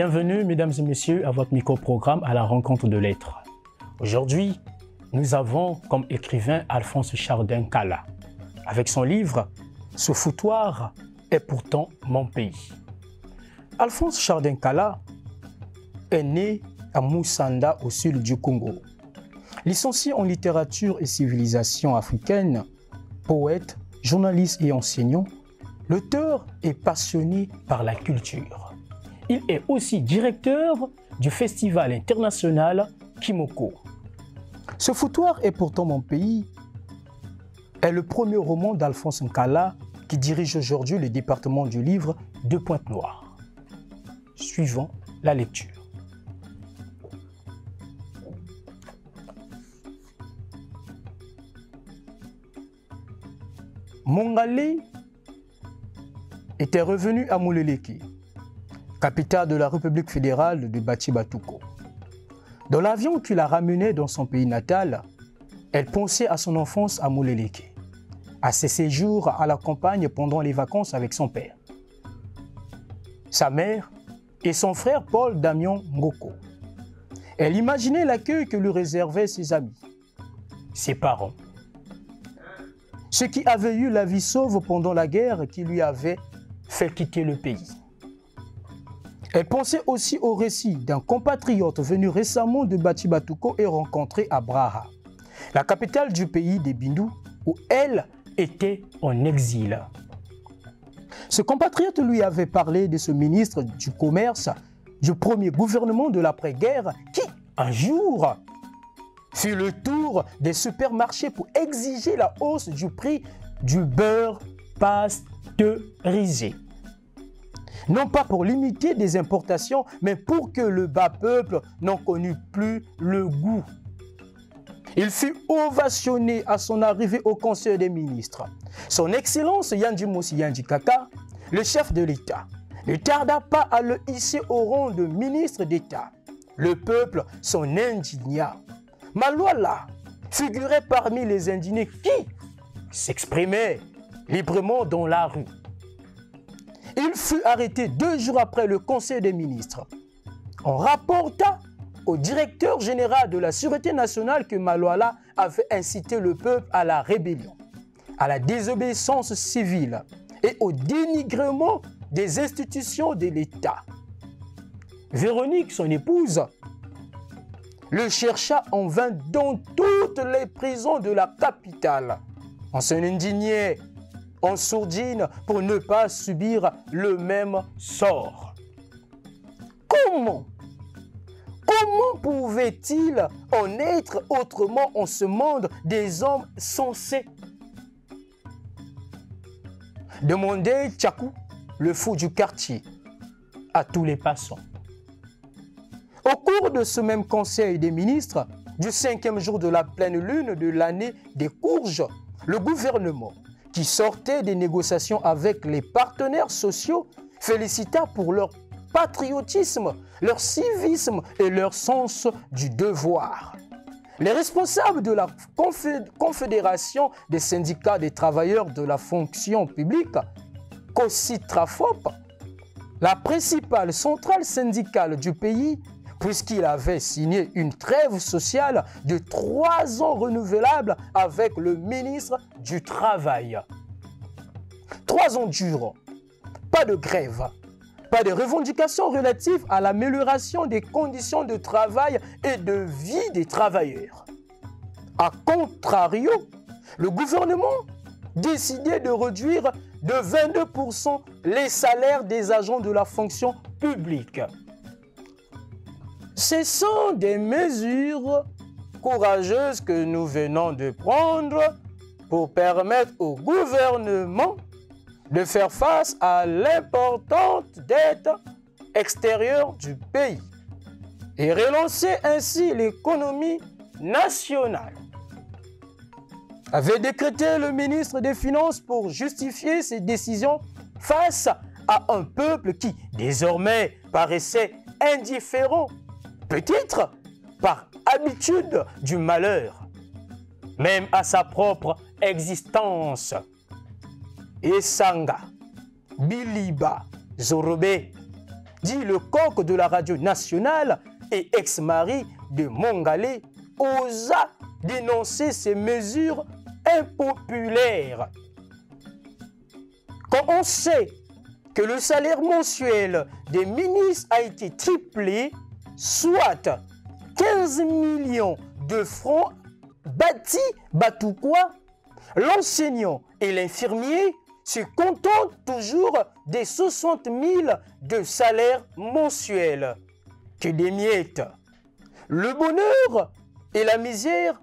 Bienvenue, mesdames et messieurs, à votre micro-programme à la rencontre de l'être. Aujourd'hui, nous avons comme écrivain Alphonse Chardin-Kala, avec son livre « Ce foutoir est pourtant mon pays ». Alphonse Chardin-Kala est né à Moussanda, au sud du Congo. Licencié en littérature et civilisation africaine, poète, journaliste et enseignant, l'auteur est passionné par la culture. Il est aussi directeur du festival international Kimoko. Ce foutoir est pourtant mon pays est le premier roman d'Alphonse Nkala qui dirige aujourd'hui le département du livre de Pointe-Noire. Suivons la lecture. Mongale était revenu à Mouleleke, capitale de la République fédérale de Bati-Batuko. Dans l'avion qui la ramenait dans son pays natal, elle pensait à son enfance à Mouleleke, à ses séjours à la campagne pendant les vacances avec son père, sa mère et son frère Paul Damion Ngoko. Elle imaginait l'accueil que lui réservaient ses amis, ses parents, ceux qui avaient eu la vie sauve pendant la guerre qui lui avait fait quitter le pays. Elle pensait aussi au récit d'un compatriote venu récemment de Bati-Batuko et rencontré à Braha, la capitale du pays des Bindou, où elle était en exil. Ce compatriote lui avait parlé de ce ministre du Commerce du premier gouvernement de l'après-guerre qui, un jour, fit le tour des supermarchés pour exiger la hausse du prix du beurre pasteurisé. Non pas pour limiter des importations, mais pour que le bas peuple n'en connût plus le goût. Il fut ovationné à son arrivée au Conseil des ministres. Son Excellence Yandji Moussi Yandji Kaka, le chef de l'État, ne tarda pas à le hisser au rang de ministre d'État. Le peuple s'en indigna. Malouala figurait parmi les indignés qui s'exprimaient librement dans la rue. Il fut arrêté 2 jours après le Conseil des ministres. On rapporta au directeur général de la Sûreté nationale que Malouala avait incité le peuple à la rébellion, à la désobéissance civile et au dénigrement des institutions de l'État. Véronique, son épouse, le chercha en vain dans toutes les prisons de la capitale. On s'en indignait en sourdine pour ne pas subir le même sort. Comment pouvait-il en être autrement en ce monde des hommes sensés? Demandait Tchakou, le fou du quartier, à tous les passants. Au cours de ce même conseil des ministres, du 5e jour de la pleine lune de l'année des courges, le gouvernement, qui sortait des négociations avec les partenaires sociaux, félicita pour leur patriotisme, leur civisme et leur sens du devoir. Les responsables de la Confédération des syndicats des travailleurs de la fonction publique, COSITRAFOP, la principale centrale syndicale du pays, puisqu'il avait signé une trêve sociale de 3 ans renouvelable avec le ministre du Travail. 3 ans durant, pas de grève, pas de revendications relatives à l'amélioration des conditions de travail et de vie des travailleurs. A contrario, le gouvernement décidait de réduire de 22% les salaires des agents de la fonction publique. Ce sont des mesures courageuses que nous venons de prendre pour permettre au gouvernement de faire face à l'importante dette extérieure du pays et relancer ainsi l'économie nationale, avait décrété le ministre des Finances pour justifier ses décisions face à un peuple qui désormais paraissait indifférent, peut-être par habitude du malheur, même à sa propre existence. Esanga, Biliba, Zorobe, dit le coq de la radio nationale et ex-mari de Mongale, osa dénoncer ces mesures impopulaires. Quand on sait que le salaire mensuel des ministres a été triplé, soit 15 millions de francs, Bati Batoukwa, l'enseignant et l'infirmier se contentent toujours des 60 000 de salaire mensuel. Que des miettes. Le bonheur et la misère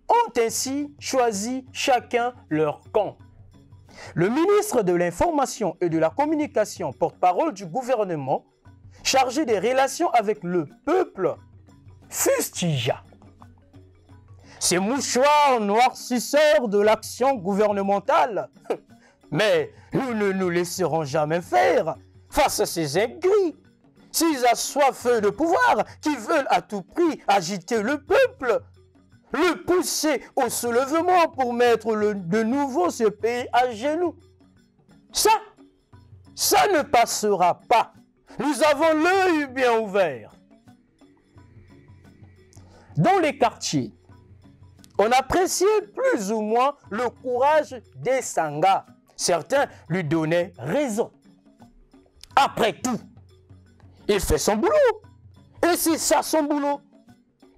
ont ainsi choisi chacun leur camp. Le ministre de l'Information et de la Communication, porte-parole du gouvernement, chargé des relations avec le peuple, fustigea ces mouchoirs noircisseurs de l'action gouvernementale. Mais nous ne nous laisserons jamais faire face à ces aigris, ces assoiffés de pouvoir qui veulent à tout prix agiter le peuple, le pousser au soulèvement pour mettre de nouveau ce pays à genoux. Ça ne passera pas. Nous avons l'œil bien ouvert. Dans les quartiers, on appréciait plus ou moins le courage des Sangas. Certains lui donnaient raison. Après tout, il fait son boulot. Et c'est ça son boulot.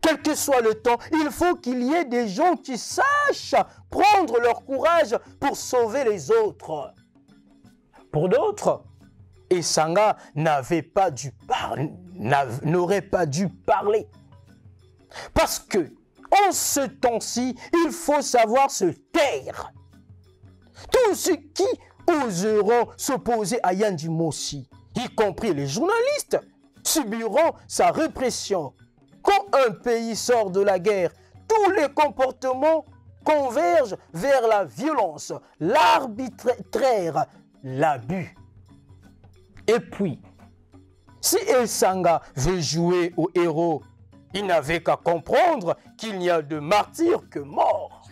Quel que soit le temps, il faut qu'il y ait des gens qui sachent prendre leur courage pour sauver les autres. Pour d'autres, Esanga n'aurait pas dû parler. Parce que, en ce temps-ci, il faut savoir se taire. Tous ceux qui oseront s'opposer à Yandhi Mossi, y compris les journalistes, subiront sa répression. Quand un pays sort de la guerre, tous les comportements convergent vers la violence, l'arbitraire, l'abus. Et puis, si Esanga veut jouer au héros, il n'avait qu'à comprendre qu'il n'y a de martyrs que morts.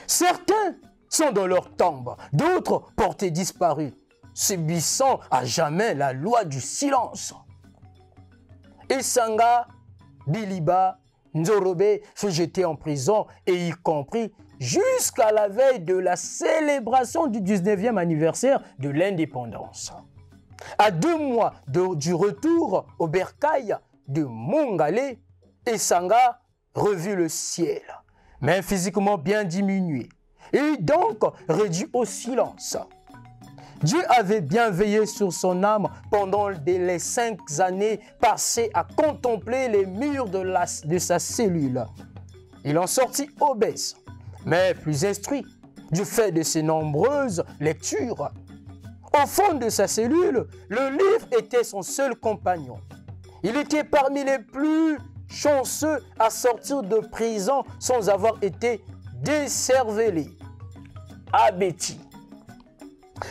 Certains sont dans leur tombe, d'autres portés disparus, subissant à jamais la loi du silence. Esanga, Biliba, Nzorobe furent jetés en prison et y compris jusqu'à la veille de la célébration du 19e anniversaire de l'indépendance. À 2 mois du retour au bercail de Mongale, Esanga revit le ciel, mais physiquement bien diminué, et donc réduit au silence. Dieu avait bien veillé sur son âme pendant les 5 années passées à contempler les murs de sa cellule. Il en sortit obèse, mais plus instruit du fait de ses nombreuses lectures. Au fond de sa cellule, le livre était son seul compagnon. Il était parmi les plus chanceux à sortir de prison sans avoir été décervelé. Abeti.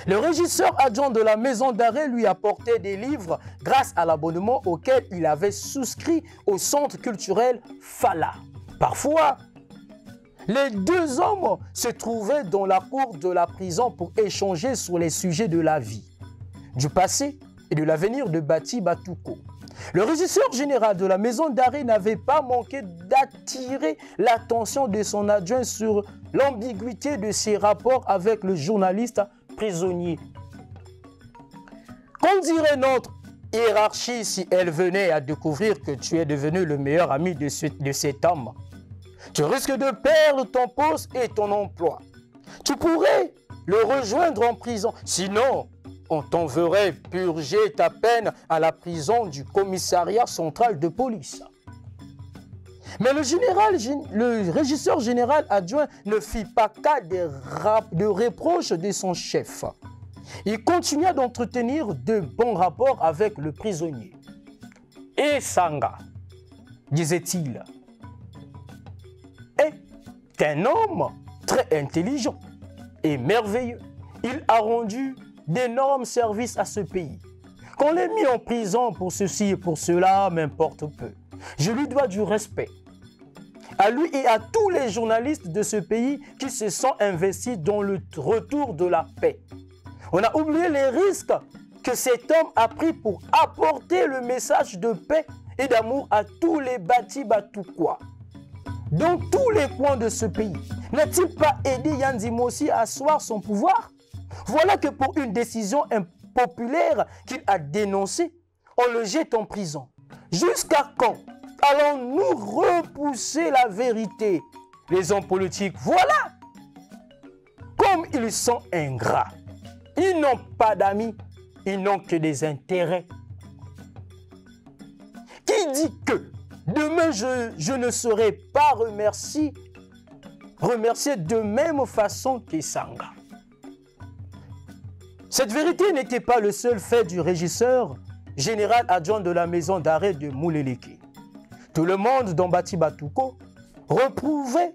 Le régisseur adjoint de la maison d'arrêt lui apportait des livres grâce à l'abonnement auquel il avait souscrit au centre culturel Fala. Parfois, les 2 hommes se trouvaient dans la cour de la prison pour échanger sur les sujets de la vie, du passé et de l'avenir de Bati Batouko. Le régisseur général de la maison d'arrêt n'avait pas manqué d'attirer l'attention de son adjoint sur l'ambiguïté de ses rapports avec le journaliste prisonnier. Qu'en dirait notre hiérarchie si elle venait à découvrir que tu es devenu le meilleur ami de cet homme? Tu risques de perdre ton poste et ton emploi. Tu pourrais le rejoindre en prison. Sinon, on t'enverrait purger ta peine à la prison du commissariat central de police. Mais le régisseur général adjoint ne fit pas cas de reproches de son chef. Il continua d'entretenir de bons rapports avec le prisonnier. Esanga, disait-il, est un homme très intelligent et merveilleux. Il a rendu d'énormes services à ce pays. Qu'on l'ait mis en prison pour ceci et pour cela, m'importe peu. Je lui dois du respect. À lui et à tous les journalistes de ce pays qui se sont investis dans le retour de la paix. On a oublié les risques que cet homme a pris pour apporter le message de paix et d'amour à tous les Bati Batoukois, dans tous les coins de ce pays. N'a-t-il pas aidé Yandi Mossi à asseoir son pouvoir? Voilà que pour une décision impopulaire qu'il a dénoncée, on le jette en prison. Jusqu'à quand allons-nous repousser la vérité? Les hommes politiques, voilà, comme ils sont ingrats. Ils n'ont pas d'amis, ils n'ont que des intérêts. Qui dit que demain je ne serai pas remercié de même façon qu'Essanga? Cette vérité n'était pas le seul fait du régisseur général adjoint de la maison d'arrêt de Mouleleke. Tout le monde dans Bati Batouko reprouvait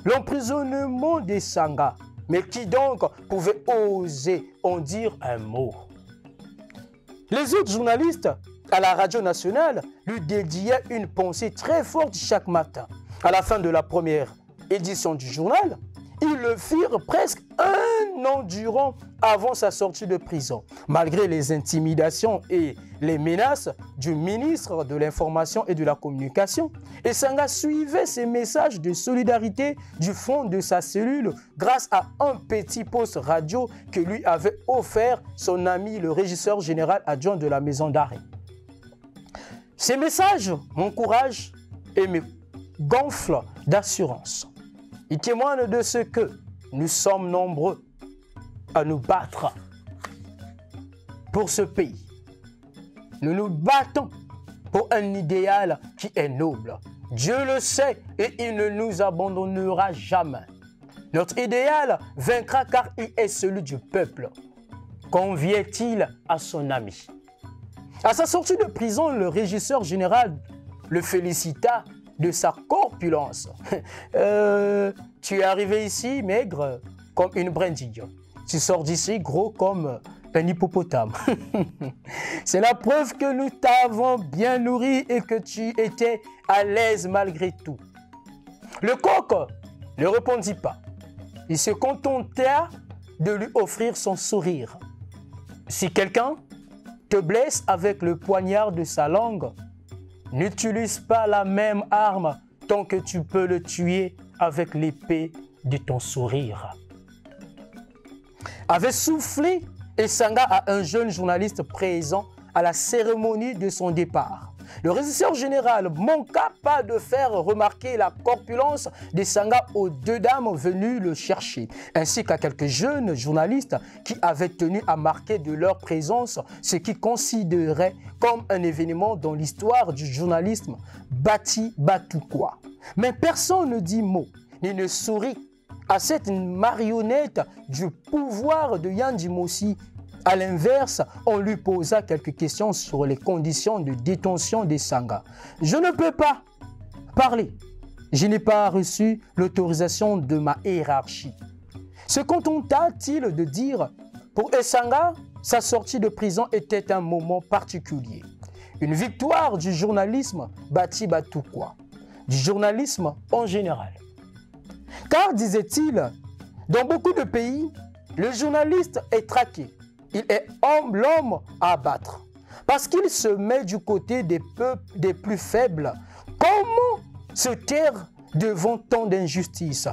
l'emprisonnement d'Essanga. Mais qui donc pouvait oser en dire un mot? Les autres journalistes à la radio nationale lui dédiaient une pensée très forte chaque matin. À la fin de la première édition du journal, ils le firent presque un an durant avant sa sortie de prison. Malgré les intimidations et les menaces du ministre de l'Information et de la Communication, Essanga suivait ses messages de solidarité du fond de sa cellule grâce à un petit poste radio que lui avait offert son ami le régisseur général adjoint de la maison d'arrêt. Ces messages m'encouragent et me gonflent d'assurance. Ils témoignent de ce que nous sommes nombreux à nous battre pour ce pays. Nous nous battons pour un idéal qui est noble. Dieu le sait et il ne nous abandonnera jamais. Notre idéal vaincra car il est celui du peuple. Convient-il à son ami? À sa sortie de prison, le régisseur général le félicita de sa corpulence. Tu es arrivé ici maigre comme une brindille. Tu sors d'ici gros comme un hippopotame. C'est la preuve que nous t'avons bien nourri et que tu étais à l'aise malgré tout. Le coq ne répondit pas. Il se contenta de lui offrir son sourire. Si quelqu'un te blesse avec le poignard de sa langue, n'utilise pas la même arme tant que tu peux le tuer avec l'épée de ton sourire. Avait soufflé Essanga à un jeune journaliste présent à la cérémonie de son départ. Le régisseur général manqua pas de faire remarquer la corpulence d'Essanga aux deux dames venues le chercher, ainsi qu'à quelques jeunes journalistes qui avaient tenu à marquer de leur présence ce qu'ils considéraient comme un événement dans l'histoire du journalisme Bati Batoukois. Mais personne ne dit mot, ni ne sourit à cette marionnette du pouvoir de Yandi Mossi. À l'inverse, on lui posa quelques questions sur les conditions de détention d'Essanga. Je ne peux pas parler. Je n'ai pas reçu l'autorisation de ma hiérarchie. Se contenta-t-il de dire, pour Essanga, sa sortie de prison était un moment particulier. Une victoire du journalisme Bati Batoukois, du journalisme en général. Car, disait-il, dans beaucoup de pays, le journaliste est traqué. Il est l'homme à abattre parce qu'il se met du côté des peuples des plus faibles. Comment se taire devant tant d'injustices,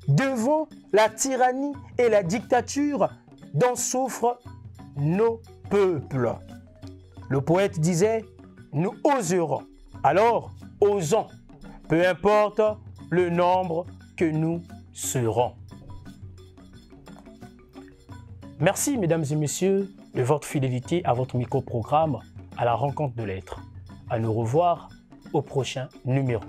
devant la tyrannie et la dictature dont souffrent nos peuples? Le poète disait, nous oserons. Alors, osons, peu importe le nombre que nous serons. Merci, mesdames et messieurs, de votre fidélité à votre micro-programme à la rencontre de l'être. À nous revoir au prochain numéro.